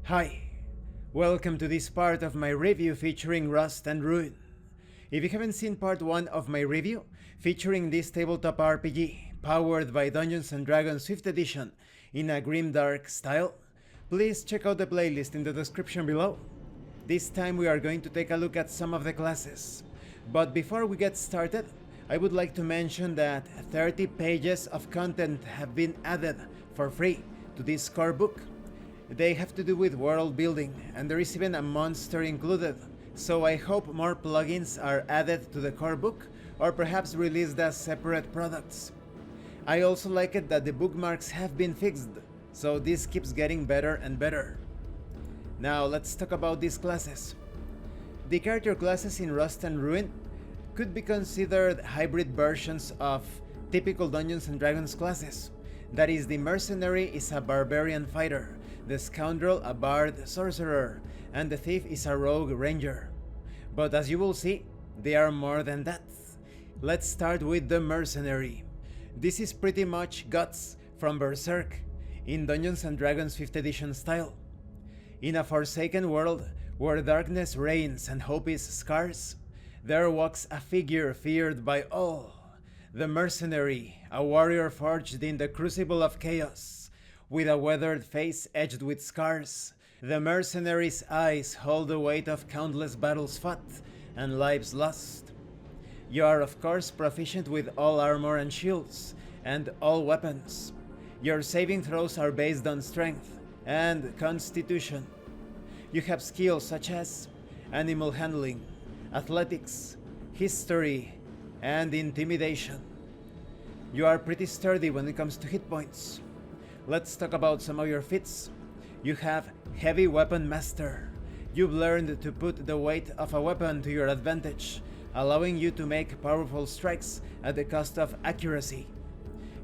Hi, welcome to this part of my review featuring Rust and Ruin. If you haven't seen part 1 of my review, featuring this tabletop RPG, powered by Dungeons & Dragons 5th edition in a grimdark style, please check out the playlist in the description below. This time we are going to take a look at some of the classes. But before we get started, I would like to mention that 30 pages of content have been added for free to this core book. They have to do with world building, and there is even a monster included, so I hope more plugins are added to the core book, or perhaps released as separate products. I also like it that the bookmarks have been fixed, so this keeps getting better and better. Now let's talk about these classes. The character classes in Rust and Ruin could be considered hybrid versions of typical Dungeons & Dragons classes. That is, the Mercenary is a barbarian fighter, the Scoundrel a bard sorcerer, and the Thief is a rogue ranger. But as you will see, they are more than that. Let's start with the Mercenary. This is pretty much Guts from Berserk, in Dungeons & Dragons 5th edition style. In a forsaken world where darkness reigns and hope is scarce, there walks a figure feared by all. The Mercenary, a warrior forged in the crucible of chaos. With a weathered face edged with scars, the Mercenary's eyes hold the weight of countless battles fought and lives lost. You are of course proficient with all armor and shields, and all weapons. Your saving throws are based on strength and constitution. You have skills such as animal handling, athletics, history, and intimidation. You are pretty sturdy when it comes to hit points. Let's talk about some of your feats. You have Heavy Weapon Master. You've learned to put the weight of a weapon to your advantage, allowing you to make powerful strikes at the cost of accuracy.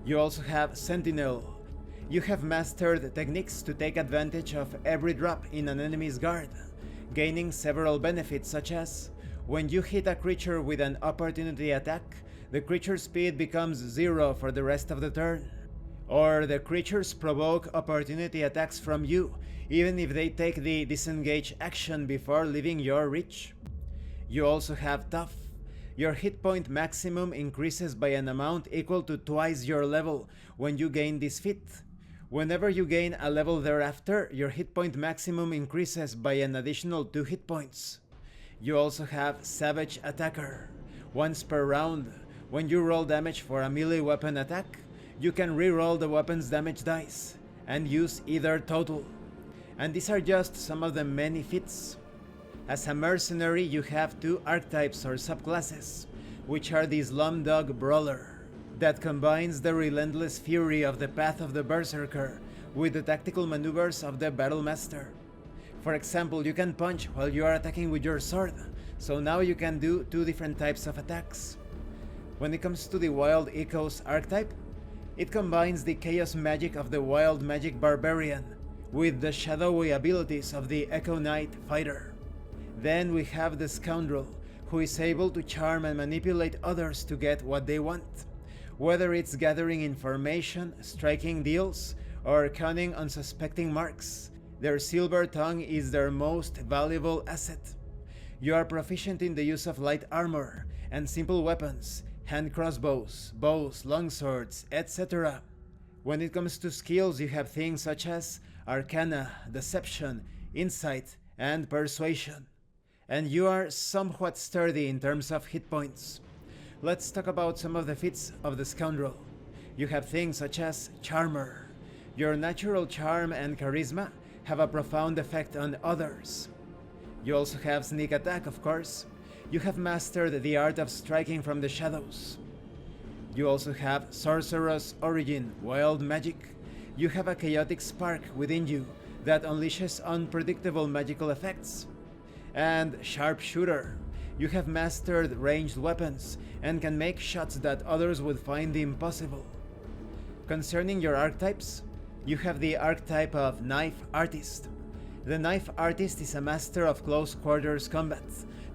You also have Sentinel. You have mastered techniques to take advantage of every drop in an enemy's guard, gaining several benefits such as when you hit a creature with an opportunity attack, the creature's speed becomes 0 for the rest of the turn. Or the creatures provoke opportunity attacks from you, even if they take the disengage action before leaving your reach. You also have Tough. Your hit point maximum increases by an amount equal to twice your level when you gain this feat. Whenever you gain a level thereafter, your hit point maximum increases by an additional 2 hit points. You also have Savage Attacker. Once per round, when you roll damage for a melee weapon attack, you can re-roll the weapon's damage dice and use either total. And these are just some of the many feats. As a mercenary, you have 2 archetypes or subclasses, which are the Slumdog Brawler, that combines the relentless fury of the path of the Berserker with the tactical maneuvers of the Battle Master. For example, you can punch while you are attacking with your sword, so now you can do 2 different types of attacks. When it comes to the Wild Echoes archetype, it combines the chaos magic of the Wild Magic Barbarian with the shadowy abilities of the Echo Knight fighter. Then we have the Scoundrel, who is able to charm and manipulate others to get what they want, whether it's gathering information, striking deals, or conning unsuspecting marks. Their silver tongue is their most valuable asset. You are proficient in the use of light armor and simple weapons, hand crossbows, bows, longswords, etc. When it comes to skills, you have things such as Arcana, Deception, Insight, and Persuasion. And you are somewhat sturdy in terms of hit points. Let's talk about some of the feats of the Scoundrel. You have things such as Charmer. Your natural charm and charisma have a profound effect on others. You also have Sneak Attack, of course. You have mastered the art of striking from the shadows. You also have Sorcerer's Origin, Wild Magic. You have a chaotic spark within you that unleashes unpredictable magical effects. And Sharpshooter. You have mastered ranged weapons and can make shots that others would find impossible. Concerning your archetypes, you have the archetype of Knife Artist. The Knife Artist is a master of close quarters combat,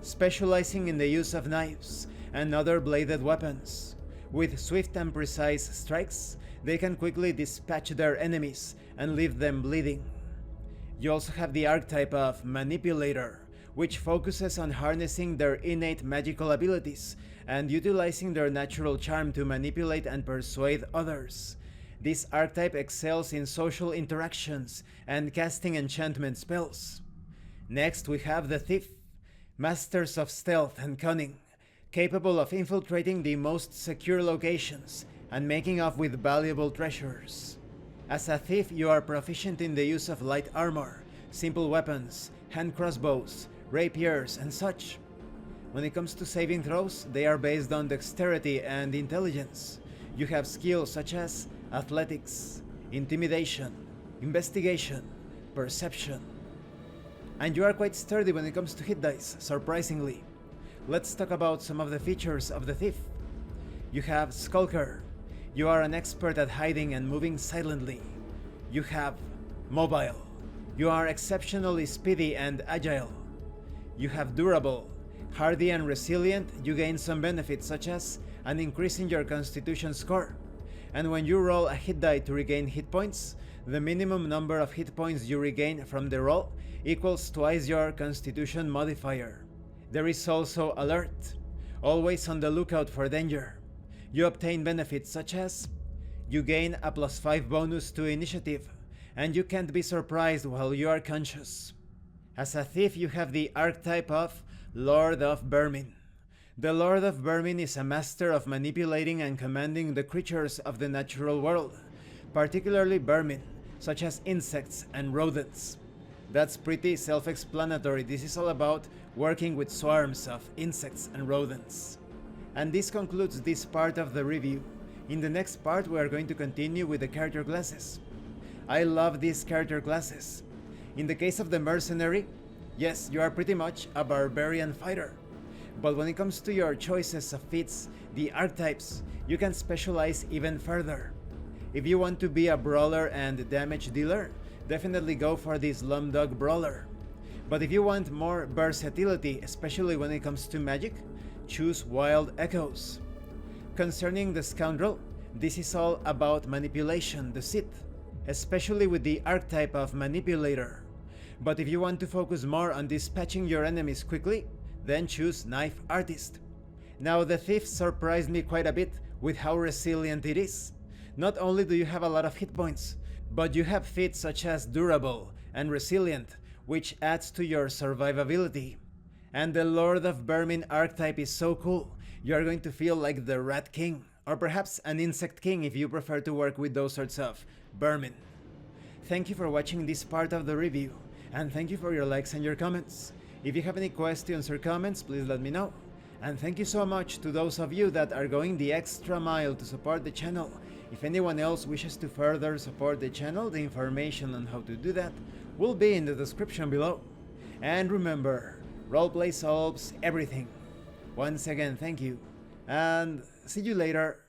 specializing in the use of knives and other bladed weapons. With swift and precise strikes, they can quickly dispatch their enemies and leave them bleeding. You also have the archetype of Manipulator, which focuses on harnessing their innate magical abilities and utilizing their natural charm to manipulate and persuade others. This archetype excels in social interactions and casting enchantment spells. Next we have the Thief, masters of stealth and cunning, capable of infiltrating the most secure locations and making off with valuable treasures. As a thief, you are proficient in the use of light armor, simple weapons, hand crossbows, rapiers, and such. When it comes to saving throws, they are based on dexterity and intelligence. You have skills such as athletics, intimidation, investigation, perception. And you are quite sturdy when it comes to hit dice, surprisingly. Let's talk about some of the features of the Thief. You have Skulker. You are an expert at hiding and moving silently. You have Mobile. You are exceptionally speedy and agile. You have Durable. Hardy and resilient, you gain some benefits such as an increase in your constitution score. And when you roll a hit die to regain hit points, the minimum number of hit points you regain from the roll equals twice your constitution modifier. There is also Alert, always on the lookout for danger. You obtain benefits such as you gain a +5 bonus to initiative, and you can't be surprised while you are conscious. As a thief, you have the archetype of Lord of Vermin. The Lord of Vermin is a master of manipulating and commanding the creatures of the natural world, particularly vermin, such as insects and rodents. That's pretty self-explanatory. This is all about working with swarms of insects and rodents. And this concludes this part of the review. In the next part we are going to continue with the character classes. I love these character classes. In the case of the Mercenary, yes, you are pretty much a barbarian fighter. But when it comes to your choices of feats, the archetypes, you can specialize even further. If you want to be a brawler and damage dealer, definitely go for the Slumdog Brawler. But if you want more versatility, especially when it comes to magic, choose Wild Echoes. Concerning the Scoundrel, this is all about manipulation, deceit, especially with the archetype of Manipulator. But if you want to focus more on dispatching your enemies quickly, then choose Knife Artist. Now the Thief surprised me quite a bit with how resilient it is. Not only do you have a lot of hit points, but you have feats such as Durable and Resilient, which adds to your survivability. And the Lord of Vermin archetype is so cool, you are going to feel like the Rat King, or perhaps an Insect King if you prefer to work with those sorts of vermin. Thank you for watching this part of the review, and thank you for your likes and your comments. If you have any questions or comments, please let me know. And thank you so much to those of you that are going the extra mile to support the channel. If anyone else wishes to further support the channel, the information on how to do that will be in the description below. And remember, roleplay solves everything. Once again, thank you, and see you later.